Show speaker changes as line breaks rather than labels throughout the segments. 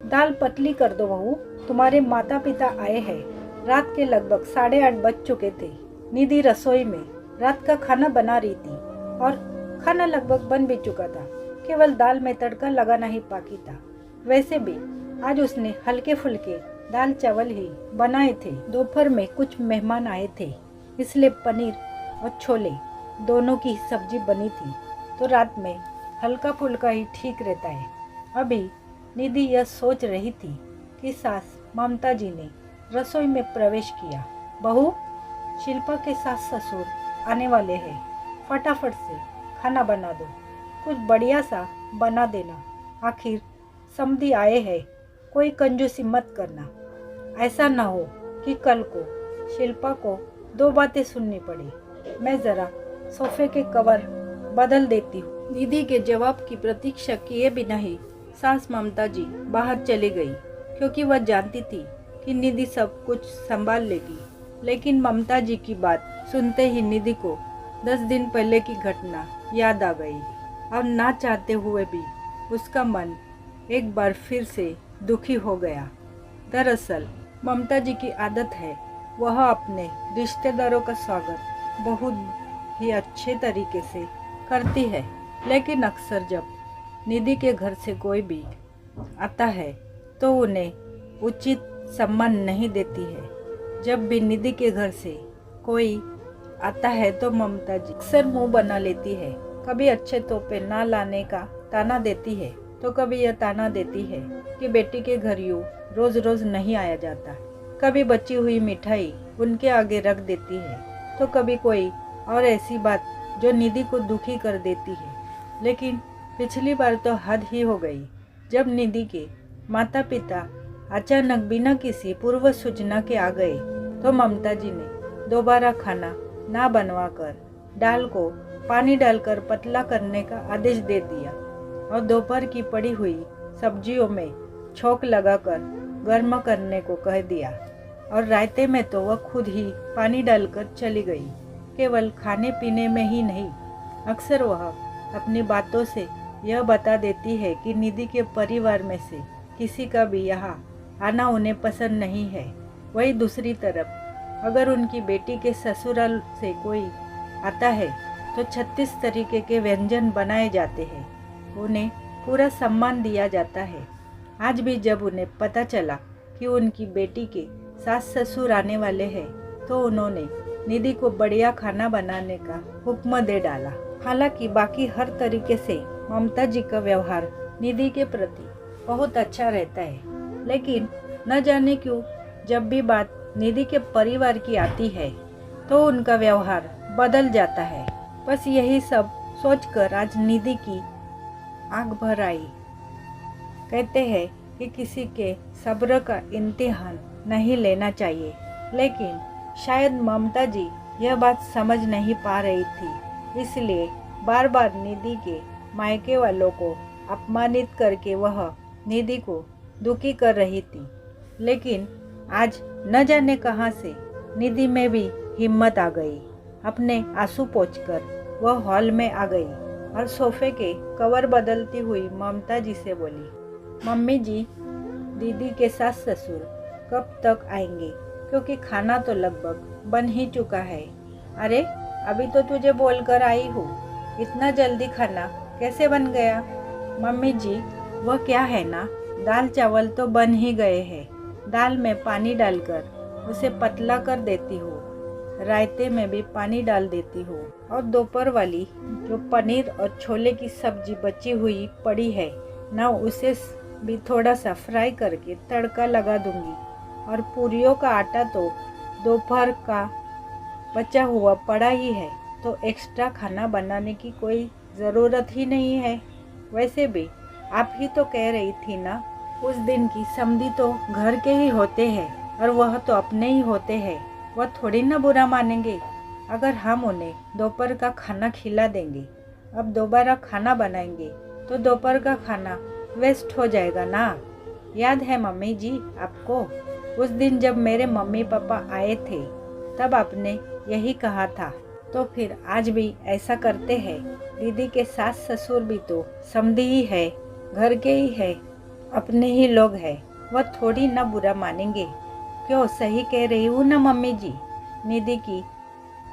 दाल पतली कर दो बहू, तुम्हारे माता पिता आए हैं। रात के लगभग 8:30 बज चुके थे। निधि रसोई में रात का खाना बना रही थी और खाना लगभग बन भी चुका था। केवल दाल में तड़का लगाना ही बाकी था। वैसे भी आज उसने हल्के फुल्के दाल चावल ही बनाए थे। दोपहर में कुछ मेहमान आए थे, इसलिए पनीर और छोले दोनों की सब्जी बनी थी। तो रात में हल्का फुल्का ही ठीक रहता है। अभी निधि यह सोच रही थी कि सास ममता जी ने रसोई में प्रवेश किया। बहू, शिल्पा के सास ससुर आने वाले हैं, फटाफट से खाना बना दो, कुछ बढ़िया सा बना देना। आखिर समधी आए हैं, कोई कंजूसी मत करना। ऐसा ना हो कि कल को शिल्पा को 2 बातें सुननी पड़े। मैं ज़रा सोफे के कवर बदल देती हूँ। निधि के जवाब की प्रतीक्षा किए बिना ही सास ममता जी बाहर चली गई, क्योंकि वह जानती थी कि निधि सब कुछ संभाल लेगी। लेकिन ममता जी की बात सुनते ही निधि को 10 दिन पहले की घटना याद आ गई और ना चाहते हुए भी उसका मन एक बार फिर से दुखी हो गया। दरअसल ममता जी की आदत है, वह अपने रिश्तेदारों का स्वागत बहुत ही अच्छे तरीके से करती है। लेकिन अक्सर जब निधि के घर से कोई भी आता है तो उन्हें उचित सम्मान नहीं देती है। जब भी निधि के घर से कोई आता है तो ममता जी अक्सर मुंह बना लेती है। कभी अच्छे तोहफे ना लाने का ताना देती है, तो कभी यह ताना देती है कि बेटी के घर यूं रोज रोज नहीं आया जाता। कभी बची हुई मिठाई उनके आगे रख देती है, तो कभी कोई और ऐसी बात जो निधि को दुखी कर देती है। लेकिन पिछली बार तो हद ही हो गई, जब निधि के माता पिता अचानक बिना किसी पूर्व सूचना के आ गए तो ममता जी ने दोबारा खाना ना बनवाकर दाल को पानी डालकर पतला करने का आदेश दे दिया और दोपहर की पड़ी हुई सब्जियों में छोंक लगाकर गर्म करने को कह दिया। और रायते में तो वह खुद ही पानी डालकर चली गई। केवल खाने पीने में ही नहीं, अक्सर वह अपनी बातों से यह बता देती है कि निधि के परिवार में से किसी का भी यहाँ आना उन्हें पसंद नहीं है। वही दूसरी तरफ अगर उनकी बेटी के ससुराल से कोई आता है तो 36 तरीके के व्यंजन बनाए जाते हैं, उन्हें पूरा सम्मान दिया जाता है। आज भी जब उन्हें पता चला कि उनकी बेटी के सास ससुर आने वाले हैं तो उन्होंने निधि को बढ़िया खाना बनाने का हुक्म दे डाला। हालांकि बाकी हर तरीके से ममता जी का व्यवहार निधि के प्रति बहुत अच्छा रहता है, लेकिन न जाने क्यों जब भी बात निधि के परिवार की आती है तो उनका व्यवहार बदल जाता है। बस यही सब सोचकर आज निधि की आंख भर आई। कहते हैं कि किसी के सब्र का इम्तिहान नहीं लेना चाहिए, लेकिन शायद ममता जी यह बात समझ नहीं पा रही थी, इसलिए बार बार निधि के मायके वालों को अपमानित करके वह निधि को दुखी कर रही थी। लेकिन आज न जाने कहां से निधि में भी हिम्मत आ गई। अपने आंसू पोंछकर वह हॉल में आ गई और सोफे के कवर बदलती हुई ममता जी से बोली, मम्मी जी, दीदी के सास ससुर कब तक आएंगे? क्योंकि खाना तो लगभग बन ही चुका है। अरे अभी तो तुझे बोलकर आई हूँ, इतना जल्दी खाना कैसे बन गया? मम्मी जी, वह क्या है ना, दाल चावल तो बन ही गए हैं। दाल में पानी डालकर उसे पतला कर देती हूँ, रायते में भी पानी डाल देती हूँ और दोपहर वाली जो पनीर और छोले की सब्जी बची हुई पड़ी है ना, उसे भी थोड़ा सा फ्राई करके तड़का लगा दूंगी। और पूरियों का आटा तो दोपहर का बचा हुआ पड़ा ही है, तो एक्स्ट्रा खाना बनाने की कोई ज़रूरत ही नहीं है। वैसे भी आप ही तो कह रही थी ना, उस दिन की समधी तो घर के ही होते हैं और वह तो अपने ही होते हैं, वह थोड़ी ना बुरा मानेंगे अगर हम उन्हें दोपहर का खाना खिला देंगे। अब दोबारा खाना बनाएंगे तो दोपहर का खाना वेस्ट हो जाएगा ना। याद है मम्मी जी आपको, उस दिन जब मेरे मम्मी पापा आए थे तब आपने यही कहा था, तो फिर आज भी ऐसा करते हैं। दीदी के सास ससुर भी तो समधी ही है, घर के ही है, अपने ही लोग हैं, वह थोड़ी ना बुरा मानेंगे। क्यों, सही कह रही हूँ ना मम्मी जी? निधि की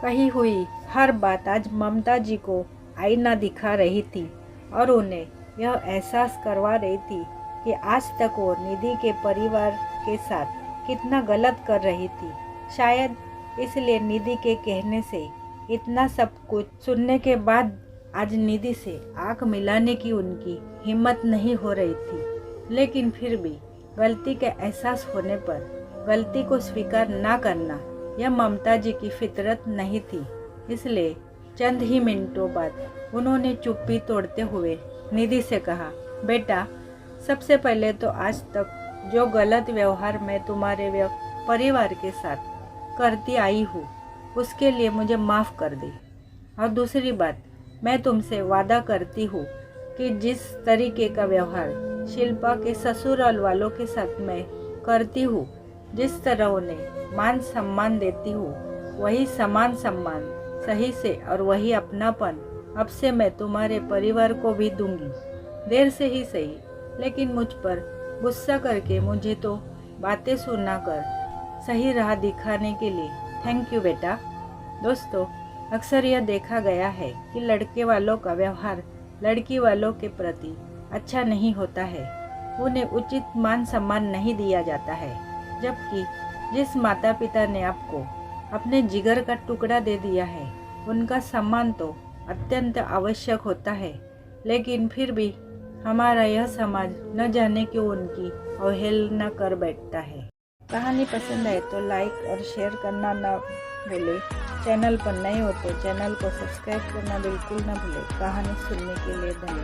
कही हुई हर बात आज ममता जी को आईना दिखा रही थी और उन्हें यह एहसास करवा रही थी कि आज तक वो निधि के परिवार के साथ कितना गलत कर रही थी। शायद इसलिए निधि के कहने से इतना सब कुछ सुनने के बाद आज निधि से आंख मिलाने की उनकी हिम्मत नहीं हो रही थी। लेकिन फिर भी गलती का एहसास होने पर गलती को स्वीकार ना करना यह ममता जी की फितरत नहीं थी। इसलिए चंद ही मिनटों बाद उन्होंने चुप्पी तोड़ते हुए निधि से कहा, बेटा, सबसे पहले तो आज तक जो गलत व्यवहार मैं तुम्हारे परिवार के साथ करती आई हूँ उसके लिए मुझे माफ़ कर दे। और दूसरी बात, मैं तुमसे वादा करती हूँ कि जिस तरीके का व्यवहार शिल्पा के ससुराल वालों के साथ मैं करती हूँ, जिस तरह उन्हें मान सम्मान देती हूँ, वही समान सम्मान सही से और वही अपनापन अब से मैं तुम्हारे परिवार को भी दूंगी। देर से ही सही, लेकिन मुझ पर गुस्सा करके मुझे तो बातें सुनाकर सही राह दिखाने के लिए थैंक यू बेटा। दोस्तों, अक्सर यह देखा गया है कि लड़के वालों का व्यवहार लड़की वालों के प्रति अच्छा नहीं होता है, उन्हें उचित मान सम्मान नहीं दिया जाता है। जबकि जिस माता पिता ने आपको अपने जिगर का टुकड़ा दे दिया है उनका सम्मान तो अत्यंत आवश्यक होता है। लेकिन फिर भी हमारा यह समाज न जाने क्यों उनकी अवहेलना कर बैठता है। कहानी पसंद आए तो लाइक और शेयर करना ना भूलें। चैनल पर नए हो तो चैनल को सब्सक्राइब करना बिल्कुल ना भूलें। कहानी सुनने के लिए धन्यवाद।